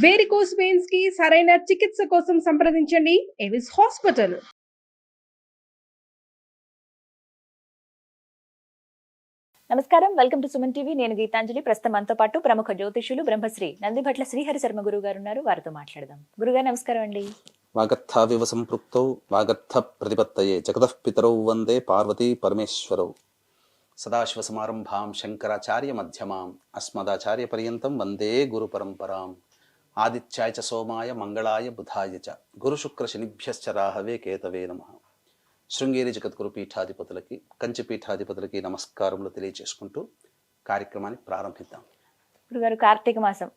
Varicose veins కి సరైన చికిత్స కోసం సంప్రదించండి ఎవిస్ హాస్పిటల్. నమస్కారం, వెల్కమ్ టు సుమన్ టీవీ. నేను గీతాంజలి. ప్రస్తుతం మనతో పాటు ప్రముఖ జ్యోతిష్యులు బ్రహ్మశ్రీ నందిభట్ల శ్రీహరి శర్మ గురువు గారు ఉన్నారు. వారితో మాట్లాడదాం. గురుగారు నమస్కారం అండి. వాగర్థావివ సంపృక్తౌ వాగర్థ ప్రతిపత్తయే జగతః పితరౌ వందే పార్వతీ పరమేశ్వరౌ. సదాశివ సమారంభాం శంకరాచార్య మధ్యమాం అస్మదాచార్య పర్యంతం వందే గురు పరంపరాం. ఆదిత్యాయ చ సోమాయ మంగళాయ బుధాయ చ గురు శుక్ర శనిభ్యశ్చ రాహవే కేతవే నమః. శృంగేరి జగద్గురు పీఠాధిపతులకి, కంచి పీఠాధిపతులకి నమస్కారములు తెలియజేసుకుంటూ కార్యక్రమాన్ని ప్రారంభిద్దాం. గురుగారు, కార్తీక మాసం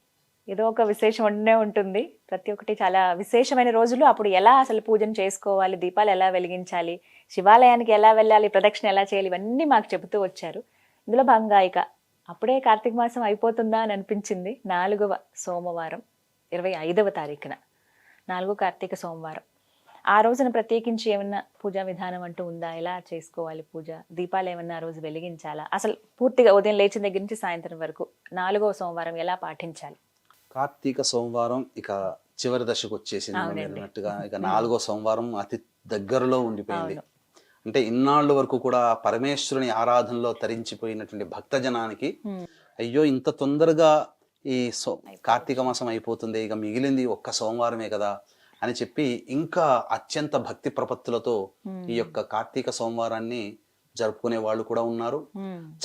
ఏదో ఒక విశేషం ఉండే ఉంటుంది. ప్రతి ఒక్కటి చాలా విశేషమైన రోజులు. అప్పుడు ఎలా అసలు పూజను చేసుకోవాలి, దీపాలు ఎలా వెలిగించాలి, శివాలయానికి ఎలా వెళ్ళాలి, ప్రదక్షిణ ఎలా చేయాలి, ఇవన్నీ మాకు చెబుతూ వచ్చారు. ఇందులో భాగంగా ఇక అప్పుడే కార్తీక మాసం అయిపోతుందా అని అనిపించింది. 4వ సోమవారం 25వ తారీఖున 4వ కార్తీక సోమవారం. ఆ రోజున ప్రత్యేకించి ఏమన్నా పూజా విధానం అంటూ ఉందా? ఎలా చేసుకోవాలి పూజ? దీపాలు ఏమన్నా ఆ రోజు వెలిగించాలా? అసలు పూర్తిగా ఉదయం లేచిన దగ్గర నుంచి సాయంత్రం వరకు 4వ సోమవారం ఎలా పాటించాలి? కార్తీక సోమవారం ఇక చివరి దశకు వచ్చేసింది అన్నట్టుగా. ఇక 4వ సోమవారం అతి దగ్గరలో ఉండిపోయింది. అంటే ఇన్నాళ్ళు వరకు కూడా పరమేశ్వరుని ఆరాధనలో తరించిపోయినటువంటి భక్తజనానికి అయ్యో ఇంత తొందరగా ఈ కార్తీక మాసం అయిపోతుంది, ఇక మిగిలింది ఒక్క సోమవారమే కదా అని చెప్పి ఇంకా అత్యంత భక్తి ప్రపత్తులతో ఈ యొక్క కార్తీక సోమవారాన్ని జరుపుకునే వాళ్ళు కూడా ఉన్నారు.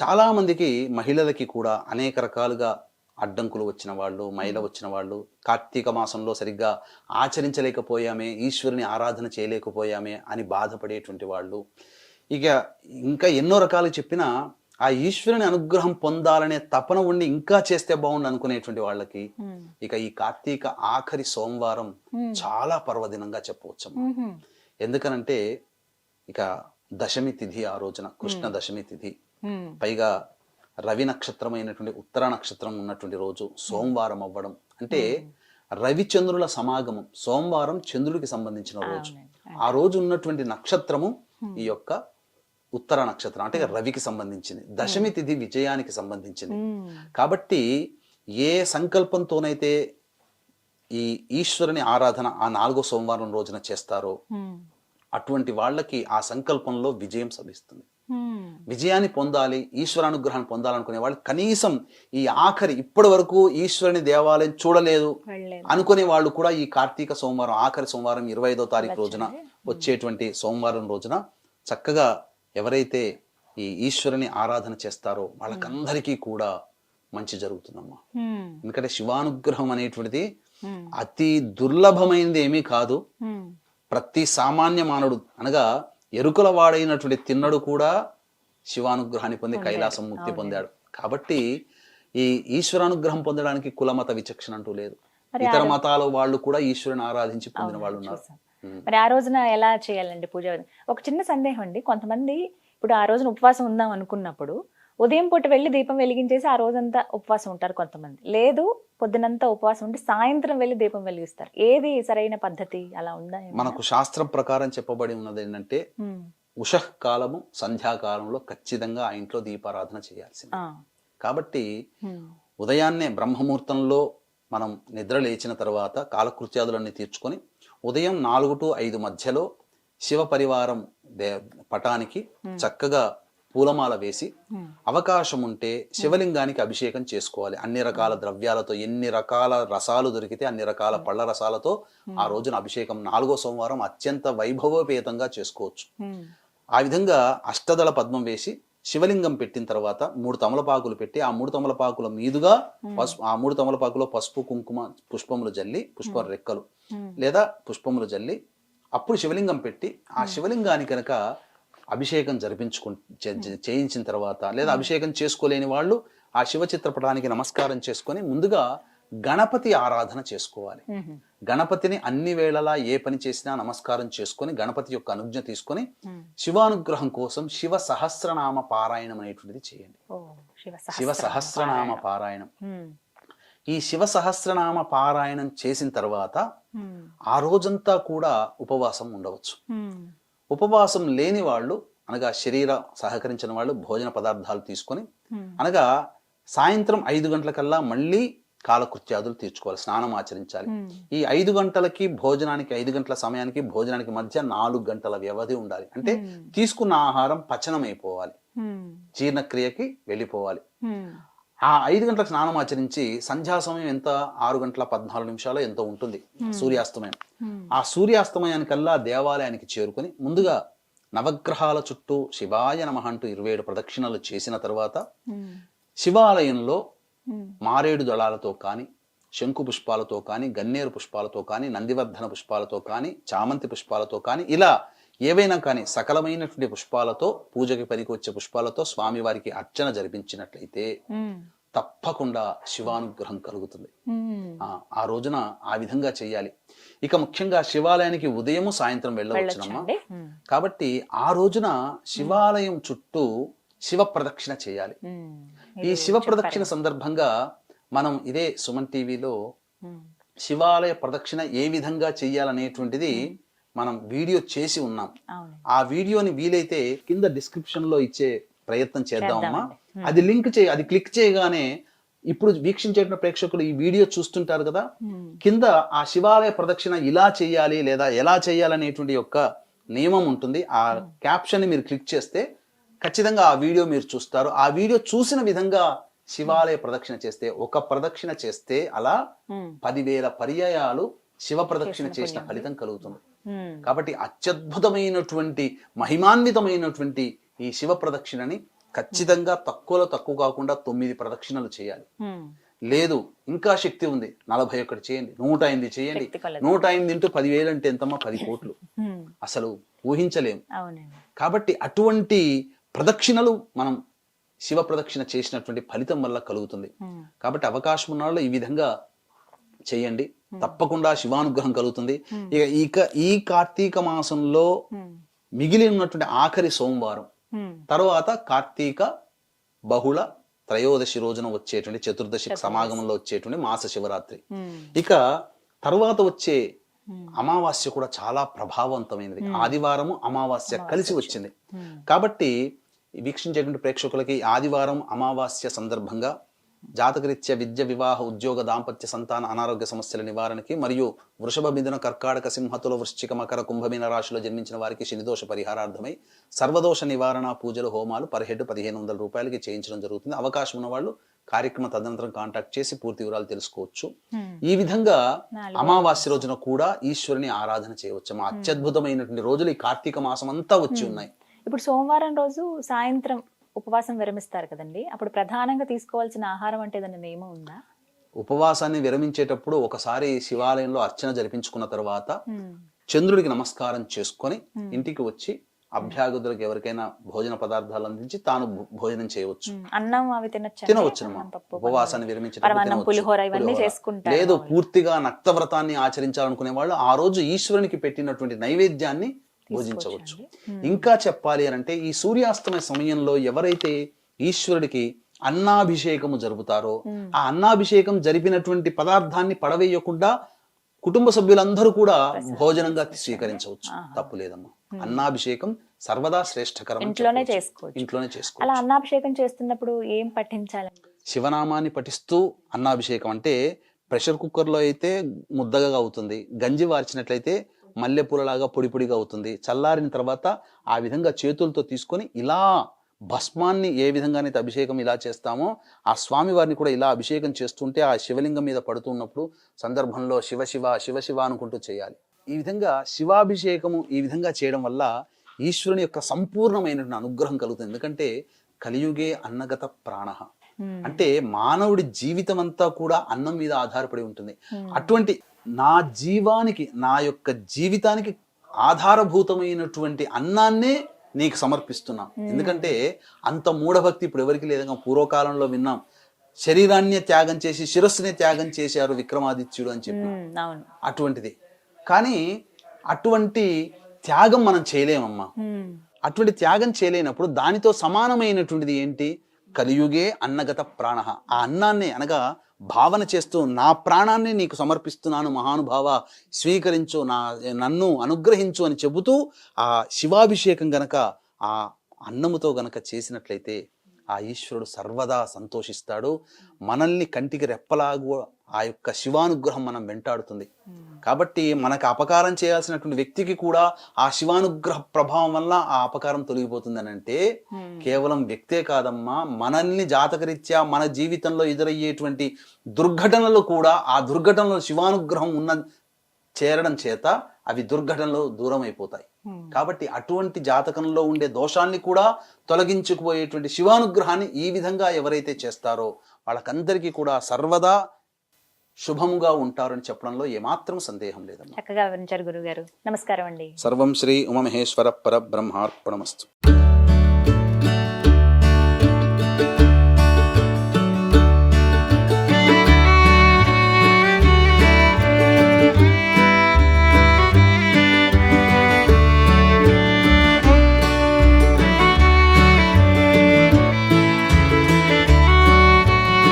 చాలా మందికి మహిళలకి కూడా అనేక రకాలుగా అడ్డంకులు వచ్చిన వాళ్ళు, మైల వచ్చిన వాళ్ళు, కార్తీక మాసంలో సరిగ్గా ఆచరించలేకపోయామే, ఈశ్వరుని ఆరాధన చేయలేకపోయామే అని బాధపడేటువంటి వాళ్ళు, ఇక ఇంకా ఎన్నో రకాలు చెప్పినా ఆ ఈశ్వరుని అనుగ్రహం పొందాలనే తపన ఉండి ఇంకా చేస్తే బాగుండు అనుకునేటువంటి వాళ్ళకి ఇక ఈ కార్తీక ఆఖరి సోమవారం చాలా పర్వదినంగా చెప్పవచ్చు. ఎందుకనంటే ఇక దశమి తిథి, ఆ రోజున కృష్ణ దశమి తిథి, పైగా రవి నక్షత్రమైనటువంటి ఉత్తర నక్షత్రం ఉన్నటువంటి రోజు సోమవారం అవ్వడం అంటే రవిచంద్రుల సమాగమం. సోమవారం చంద్రుడికి సంబంధించిన రోజు. ఆ రోజు ఉన్నటువంటి నక్షత్రము ఈ యొక్క ఉత్తర నక్షత్రం అంటే రవికి సంబంధించింది. దశమి తిథి విజయానికి సంబంధించింది. కాబట్టి ఏ సంకల్పంతోనైతే ఈ ఈశ్వరుని ఆరాధన ఆ 4వ సోమవారం రోజున చేస్తారో అటువంటి వాళ్ళకి ఆ సంకల్పంలో విజయం లభిస్తుంది. విజయాన్ని పొందాలి, ఈశ్వరానుగ్రహాన్ని పొందాలనుకునే వాళ్ళు కనీసం ఈ ఆఖరి ఇప్పటి వరకు ఈశ్వరుని దేవాలయం చూడలేదు అనుకునే వాళ్ళు కూడా ఈ కార్తీక సోమవారం ఆఖరి సోమవారం 25వ తారీఖు రోజున వచ్చేటువంటి సోమవారం రోజున చక్కగా ఎవరైతే ఈ ఈశ్వరుని ఆరాధన చేస్తారో వాళ్ళకందరికీ కూడా మంచి జరుగుతుందమ్మా. ఎందుకంటే శివానుగ్రహం అనేటువంటిది అతి దుర్లభమైనది ఏమీ కాదు. ప్రతి సామాన్య మానవుడు అనగా ఎరుకల వాడైనటువంటి తిన్నడు కూడా శివానుగ్రహాన్ని పొంది కైలాసం ముక్తి పొందాడు. కాబట్టి ఈ ఈశ్వరానుగ్రహం పొందడానికి కులమత విచక్షణ అంటూ లేదు. ఇతర మతాల వాళ్ళు కూడా ఈశ్వరుని ఆరాధించి పొందిన వాళ్ళు ఉన్నారు. మరి ఆ రోజున ఎలా చేయాలండి పూజ? ఒక చిన్న సందేహం అండి. కొంతమంది ఇప్పుడు ఆ రోజున ఉపవాసం ఉందాం అనుకున్నప్పుడు ఉదయం పూట వెళ్ళి దీపం వెలిగించేసి ఆ రోజంతా ఉపవాసం ఉంటారు. కొంతమంది లేదు, పొద్దునంతా ఉపవాసం ఉండి సాయంత్రం వెళ్ళి దీపం వెలిగిస్తారు. ఏది సరైన పద్ధతి? అలా ఉందా? మనకు శాస్త్రం ప్రకారం చెప్పబడి ఉన్నది ఏంటంటే ఉషః కాలము సంధ్యాకాలంలో ఖచ్చితంగా ఆ ఇంట్లో దీపారాధన చేయాల్సింది. కాబట్టి ఉదయాన్నే బ్రహ్మముహూర్తంలో మనం నిద్ర లేచిన తర్వాత కాలకృత్యాదులన్నీ తీర్చుకొని ఉదయం 4 to 5 మధ్యలో శివ పరివారం పటానికి చక్కగా పూలమాల వేసి అవకాశం ఉంటే శివలింగానికి అభిషేకం చేసుకోవాలి. అన్ని రకాల ద్రవ్యాలతో, ఎన్ని రకాల రసాలు దొరికితే అన్ని రకాల పళ్ళ రసాలతో ఆ రోజున అభిషేకం 4వ సోమవారం అత్యంత వైభవోపేతంగా చేసుకోవచ్చు. ఆ విధంగా అష్టదళ పద్మం వేసి శివలింగం పెట్టిన తర్వాత 3 తమలపాకులు పెట్టి ఆ 3 తమలపాకుల మీదుగా ఆ 3 తమలపాకులో పసుపు కుంకుమ పుష్పములు జల్లి, పుష్ప రెక్కలు లేదా పుష్పములు జల్లి అప్పుడు శివలింగం పెట్టి ఆ శివలింగానికి కనుక అభిషేకం చేయించిన తర్వాత, లేదా అభిషేకం చేసుకోలేని వాళ్ళు ఆ శివ చిత్రపటానికి నమస్కారం చేసుకొని ముందుగా గణపతి ఆరాధన చేసుకోవాలి. గణపతిని అన్ని వేళలా ఏ పని చేసినా నమస్కారం చేసుకొని గణపతి యొక్క అనుజ్ఞ తీసుకొని శివానుగ్రహం కోసం శివ సహస్రనామ పారాయణం అనేటువంటిది చేయండి. శివ సహస్రనామ పారాయణం. ఈ శివ సహస్రనామ పారాయణం చేసిన తర్వాత ఆ రోజంతా కూడా ఉపవాసం ఉండవచ్చు. ఉపవాసం లేని వాళ్ళు అనగా శరీర సహకరించిన వాళ్ళు భోజన పదార్థాలు తీసుకొని అనగా సాయంత్రం 5 గంటలకల్లా మళ్ళీ కాలకృత్యాదులు తీర్చుకోవాలి, స్నానం ఆచరించాలి. ఈ 5 గంటలకి భోజనానికి, 5 గంటల సమయానికి భోజనానికి మధ్య 4 గంటల వ్యవధి ఉండాలి. అంటే తీసుకున్న ఆహారం పచనం అయిపోవాలి, జీర్ణక్రియకి వెళ్ళిపోవాలి. ఆ 5 గంటలకు స్నానం ఆచరించి సంధ్యా సమయం ఎంత, 6 గంటల 14 నిమిషాలు ఎంతో ఉంటుంది సూర్యాస్తమయం. ఆ సూర్యాస్తమయానికల్లా దేవాలయానికి చేరుకొని ముందుగా నవగ్రహాల చుట్టూ శివాయ నమః అంటూ 27 ప్రదక్షిణలు చేసిన తర్వాత శివాలయంలో మారేడు దళాలతో కానీ, శంకు పుష్పాలతో కానీ, గన్నేరు పుష్పాలతో కానీ, నందివర్ధన పుష్పాలతో కానీ, చామంతి పుష్పాలతో కానీ, ఇలా ఏవైనా కానీ సకలమైనటువంటి పుష్పాలతో, పూజకి పనికొచ్చే పుష్పాలతో స్వామివారికి అర్చన జరిపించినట్లయితే తప్పకుండా శివానుగ్రహం కలుగుతుంది. ఆ రోజున ఆ విధంగా చేయాలి. ఇక ముఖ్యంగా శివాలయానికి ఉదయము సాయంత్రం వెళ్ళవచ్చునమ్మా. కాబట్టి ఆ రోజున శివాలయం చుట్టూ శివ ప్రదక్షిణ చేయాలి. ఈ శివ ప్రదక్షిణ సందర్భంగా మనం ఇదే సుమన్ టీవీలో శివాలయ ప్రదక్షిణ ఏ విధంగా చెయ్యాలనేటువంటిది మనం వీడియో చేసి ఉన్నాం. ఆ వీడియోని వీలైతే కింద డిస్క్రిప్షన్ లో ఇచ్చే ప్రయత్నం చేద్దామమ్మా. అది లింక్ అది క్లిక్ చేయగానే ఇప్పుడు వీక్షించేటువంటి ప్రేక్షకులు ఈ వీడియో చూస్తుంటారు కదా, కింద ఆ శివాలయ ప్రదక్షిణ ఇలా చేయాలి లేదా ఎలా చేయాలనేటువంటి యొక్క నియమం ఉంటుంది. ఆ క్యాప్షన్ ని మీరు క్లిక్ చేస్తే ఖచ్చితంగా ఆ వీడియో మీరు చూస్తారు. ఆ వీడియో చూసిన విధంగా శివాలయ ప్రదక్షిణ చేస్తే, ఒక ప్రదక్షిణ చేస్తే అలా 10,000 పర్యాయాలు శివ ప్రదక్షిణ చేసిన ఫలితం కలుగుతుంది. కాబట్టి అత్యద్భుతమైనటువంటి మహిమాన్వితమైనటువంటి ఈ శివ ప్రదక్షిణని ఖచ్చితంగా తక్కువలో తక్కువ కాకుండా 9 ప్రదక్షిణలు చేయాలి. లేదు ఇంకా శక్తి ఉంది 41 చేయండి, 108 చేయండి. 108 ఇంటూ 10,000 అంటే ఎంతమ్మా? 10 కోట్లు. అసలు ఊహించలేము. కాబట్టి అటువంటి ప్రదక్షిణలు మనం శివ ప్రదక్షిణ చేసినటువంటి ఫలితం వల్ల కలుగుతుంది. కాబట్టి అవకాశం ఉన్న వాళ్ళు ఈ విధంగా చేయండి, తప్పకుండా శివానుగ్రహం కలుగుతుంది. ఇక ఈ కార్తీక మాసంలో మిగిలి ఉన్నటువంటి ఆఖరి సోమవారం తర్వాత కార్తీక బహుళ త్రయోదశి రోజున వచ్చేటువంటి చతుర్దశి సమాగమంలో వచ్చేటువంటి మాస శివరాత్రి. ఇక తర్వాత వచ్చే అమావాస్య కూడా చాలా ప్రభావవంతమైనది. ఆదివారము అమావాస్య కలిసి వచ్చింది. కాబట్టి వీక్షించేటువంటి ప్రేక్షకులకి ఆదివారం అమావాస్య సందర్భంగా జాతకరీత్యా విద్య, వివాహ, ఉద్యోగ, దాంపత్య, సంతాన, అనారోగ్య సమస్యల నివారణకి మరియు వృషభ, మిథున, కర్కాటక, సింహతుల, వృశ్చిక, మకర, కుంభమీన రాశిలో జన్మించిన వారికి శనిదోష పరిహారార్థమై సర్వదోష నివారణ పూజలు, హోమాలు పర్ హెడ్ 1,500 రూపాయలకి చేయించడం జరుగుతుంది. అవకాశం ఉన్న వాళ్ళు కార్యక్రమ తదనంతరం కాంటాక్ట్ చేసి పూర్తి వివరాలు తెలుసుకోవచ్చు. ఈ విధంగా అమావాస్య రోజున కూడా ఈశ్వరుని ఆరాధన చేయవచ్చు. అత్యద్భుతమైనటువంటి రోజులు ఈ కార్తీక మాసం అంతా వచ్చి ఉన్నాయి. ఇప్పుడు సోమవారం రోజు సాయంత్రం ఉపవాసం విరమిస్తారు కదండి, అప్పుడు ప్రధానంగా తీసుకోవాల్సిన ఆహారం అంటే ఏదైనా నియమం ఉందా? ఉపవాసాన్ని విరమించేటప్పుడు ఒకసారి శివాలయంలో అర్చన జరిపించుకున్న తర్వాత చంద్రుడికి నమస్కారం చేసుకొని ఇంటికి వచ్చి అభ్యాగతులకు ఎవరికైనా భోజన పదార్థాలు అందించి తాను భోజనం చేయవచ్చు. అన్నం అవి తినవచ్చు. ఉపవాసాన్ని విరమించేటప్పుడు లేదు, పూర్తిగా నక్తవ్రతాన్ని ఆచరించాలనుకునే వాళ్ళు ఆ రోజు ఈశ్వరునికి పెట్టినటువంటి నైవేద్యాన్ని భోజించవచ్చు. ఇంకా చెప్పాలి అని అంటే ఈ సూర్యాస్తమయ సమయంలో ఎవరైతే ఈశ్వరుడికి అన్నాభిషేకము జరుపుతారో ఆ అన్నాభిషేకం జరిపినటువంటి పదార్థాన్ని పడవేయకుండా కుటుంబ సభ్యులందరూ కూడా భోజనంగా స్వీకరించవచ్చు. తప్పు లేదమ్మా. అన్నాభిషేకం సర్వదా శ్రేష్టకరం. ఇంట్లోనే చేసుకోవచ్చు. అలా అన్నాభిషేకం చేస్తున్నప్పుడు ఏం పఠించాలండి? శివనామాన్ని పఠిస్తూ అన్నాభిషేకం అంటే ప్రెషర్ కుక్కర్లో అయితే ముద్దగా అవుతుంది, గంజి వార్చినట్లయితే మల్లెపూలలాగా పొడి పొడిగా అవుతుంది. చల్లారిన తర్వాత ఆ విధంగా చేతులతో తీసుకొని ఇలా భస్మాన్ని ఏ విధంగానైతే అభిషేకం ఇలా చేస్తామో ఆ స్వామి వారిని కూడా ఇలా అభిషేకం చేస్తుంటే ఆ శివలింగం మీద పడుతున్నప్పుడు సందర్భంలో శివ శివ శివ శివ అనుకుంటూ చేయాలి. ఈ విధంగా శివాభిషేకము ఈ విధంగా చేయడం వల్ల ఈశ్వరుని యొక్క సంపూర్ణమైనటువంటి అనుగ్రహం కలుగుతుంది. ఎందుకంటే కలియుగే అన్నగత ప్రాణః అంటే మానవుడి జీవితం అంతా కూడా అన్నం మీద ఆధారపడి ఉంటుంది. అటువంటి నా జీవానికి, నా యొక్క జీవితానికి ఆధారభూతమైనటువంటి అన్నాన్నే నీకు సమర్పిస్తున్నాం. ఎందుకంటే అంత మూఢభక్తి ఇప్పుడు ఎవరికి లేదంగా. పూర్వకాలంలో విన్నాం, శరీరాన్ని త్యాగం చేసి శిరస్సునే త్యాగం చేశారు విక్రమాదిత్యుడు అని చెప్పి. అటువంటిది కానీ అటువంటి త్యాగం మనం చేయలేమమ్మా. అటువంటి త్యాగం చేయలేనప్పుడు దానితో సమానమైనటువంటిది ఏంటి? కలియుగే అన్నగత ప్రాణ. ఆ అన్నాన్ని అనగా భావన చేస్తూ నా ప్రాణాన్ని నీకు సమర్పిస్తున్నాను మహానుభావ, స్వీకరించు, నన్ను అనుగ్రహించు అని చెబుతూ ఆ శివాభిషేకం గనక ఆ అన్నముతో గనక చేసినట్లయితే ఆ ఈశ్వరుడు సర్వదా సంతోషిస్తాడు. మనల్ని కంటికి రెప్పలాగు ఆ యొక్క శివానుగ్రహం మనం వెంటాడుతుంది. కాబట్టి మనకు అపకారం చేయాల్సినటువంటి వ్యక్తికి కూడా ఆ శివానుగ్రహ ప్రభావం వల్ల ఆ అపకారం తొలగిపోతుంది అని అంటే కేవలం వ్యక్తే కాదమ్మా, మనల్ని జాతకరీత్యా మన జీవితంలో ఎదురయ్యేటువంటి దుర్ఘటనలు కూడా ఆ దుర్ఘటనలో శివానుగ్రహం చేరడం చేత అవి దుర్ఘటనలు దూరం అయిపోతాయి. కాబట్టి అటువంటి జాతకంలో ఉండే దోషాన్ని కూడా తొలగించుకుపోయేటువంటి శివానుగ్రహాన్ని ఈ విధంగా ఎవరైతే చేస్తారో వాళ్ళకందరికీ కూడా సర్వదా శుభముగా ఉంటారని చెప్పడంలో ఏమాత్రం సందేహం లేదమ్మా. చక్కగా వివరించారు గురుగారు. నమస్కారం అండి. సర్వం శ్రీ ఉమామహేశ్వర పరబ్రహ్మార్పణమస్తు.